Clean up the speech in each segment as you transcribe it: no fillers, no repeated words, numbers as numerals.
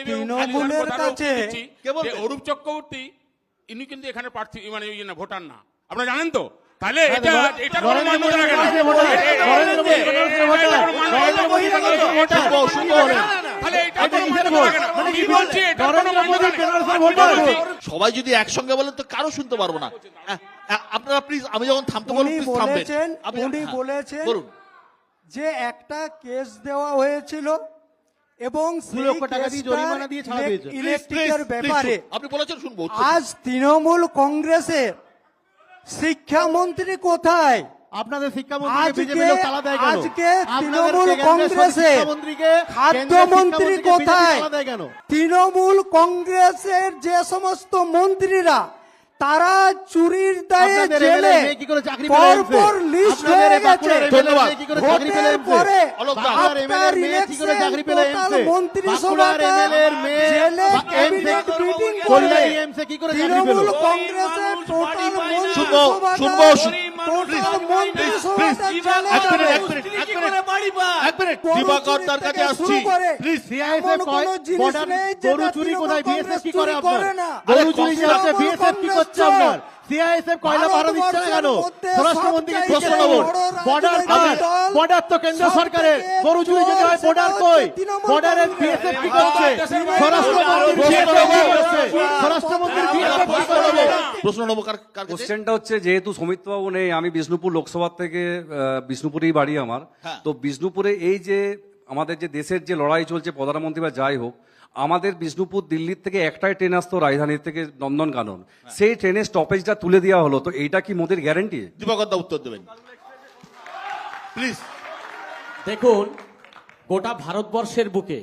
তৃণমূলের কাছে অরূপ চক্রবর্তী ইনি কিন্তু এখানে প্রার্থী মানে ভোটার না, আপনারা জানেন তো? তাহলে এটা সবাই যদি একসঙ্গে বলেন তো কারো শুনতে পারবো না। আপনারা প্লিজ, আমি যখন থামতে বলবো প্লিজ থামবেন। উনি বলেছেন যে একটা কেস দেওয়া হয়েছিল এবং ইলেকট্রিকের ব্যাপারে আপনি বলেছেন শুনবো। আজ তৃণমূল কংগ্রেসের শিক্ষামন্ত্রী কোথায়? আপনাদের শিক্ষামন্ত্রী আজকে তৃণমূল কংগ্রেসের খাদ্যমন্ত্রী কোথায়? তৃণমূল কংগ্রেসের যে সমস্ত মন্ত্রীরা তারা চুরির দায়ে জেলে পরপর লিস্ট হয়ে গেছে। ভোটের পরে আপনার ইলেকশন টোটাল মন্ত্রিসভাটা জেলে ক্যাবিনেট মিটিং করে তৃণমূল কংগ্রেসের টোটাল মন্ত্রিসভাটা দিবাকর তার কাছে আসছি। গরু চুরি কোথায়? বিএসএফ কি করে? আপনার গরু চুরি যে হচ্ছে বিএসএফ কি করছে? আপনার সিআইএসএফ কয়লা ভাড়া দিচ্ছে না কেন? স্বরাষ্ট্রমন্ত্রী বর্ডার তো কেন্দ্র সরকারের, গরু চুরি যদি হয় বর্ডার কই? বর্ডারের বিএসএফ কি করছে? প্রশ্ন নেবো। কোশ্চেনটা হচ্ছে, যেহেতু সৌমিত্র বাবু নেই, আমি বিষ্ণুপুর লোকসভা থেকে, বিষ্ণুপুরেই বাড়ি আমার, তো বিষ্ণুপুরে এই যে আমাদের যে দেশের যে লড়াই চলছে প্রধানমন্ত্রী বা যাই হোক, আমাদের বিষ্ণুপুর দিল্লির থেকে একটাই ট্রেন আসতো রাজধানীর থেকে নন্দনকানন, সেই ট্রেনের স্টপেজটা তুলে দেওয়া হলো, তো এইটা কি মোদির গ্যারান্টি? দিবাকরদা উত্তর দেবেন প্লিজ। দেখুন, গোটা ভারতবর্ষের বুকে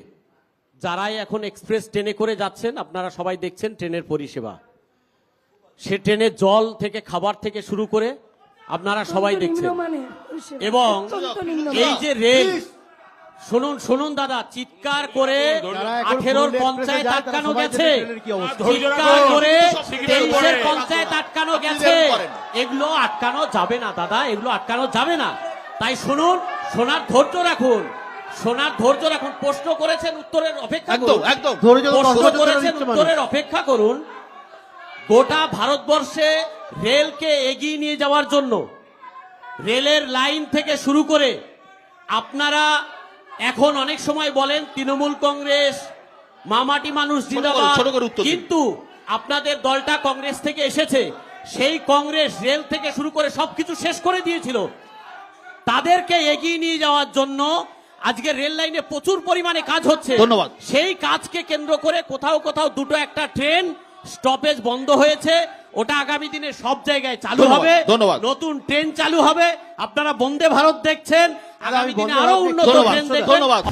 যারাই এখন এক্সপ্রেস ট্রেনে করে যাচ্ছেন, আপনারা সবাই দেখছেন ট্রেনের পরিষেবা, সে ট্রেনের জল থেকে খাবার থেকে শুরু করে আপনারা সবাই দেখছেন। এবং এই যে রেল, শুনুন দাদা, চিৎকার করে 18 পঞ্চায়েত আটকানো গেছে, চিৎকার করে 23 পঞ্চায়েত আটকানো গেছে। এগুলো আটকানো যাবে না দাদা, এগুলো আটকানো যাবে না। তাই শুনুন, শোনার ধৈর্য রাখুন, প্রশ্ন করেছেন উত্তরের অপেক্ষা করুন, উত্তরের অপেক্ষা করুন। গোটা ভারতবর্ষে রেলকে এগিয়ে নিয়ে যাওয়ার জন্য রেলের লাইন থেকে শুরু করে আপনারা এখন অনেক সময় বলেন তৃণমূল কংগ্রেস মামাটি মানুষ জিন্দাবাদ, কিন্তু আপনাদের দলটা কংগ্রেস থেকে এসেছে, সেই কংগ্রেস রেল থেকে শুরু করে সবকিছু শেষ করে দিয়েছিল। তাদেরকে এগিয়ে নিয়ে যাওয়ার জন্য আজকে রেল লাইনে প্রচুর পরিমাণে কাজ হচ্ছে। ধন্যবাদ। সেই কাজকে কেন্দ্র করে কোথাও দুটো একটা ট্রেন স্টপেজ বন্ধ হয়েছে, ওটা আগামী দিনে সব জায়গায় চালু হবে। নতুন ট্রেন চালু হবে। আপনারা বন্দে ভারত দেখছেন, আগামী দিনে আরো উন্নত ট্রেন দেখবেন। ধন্যবাদ।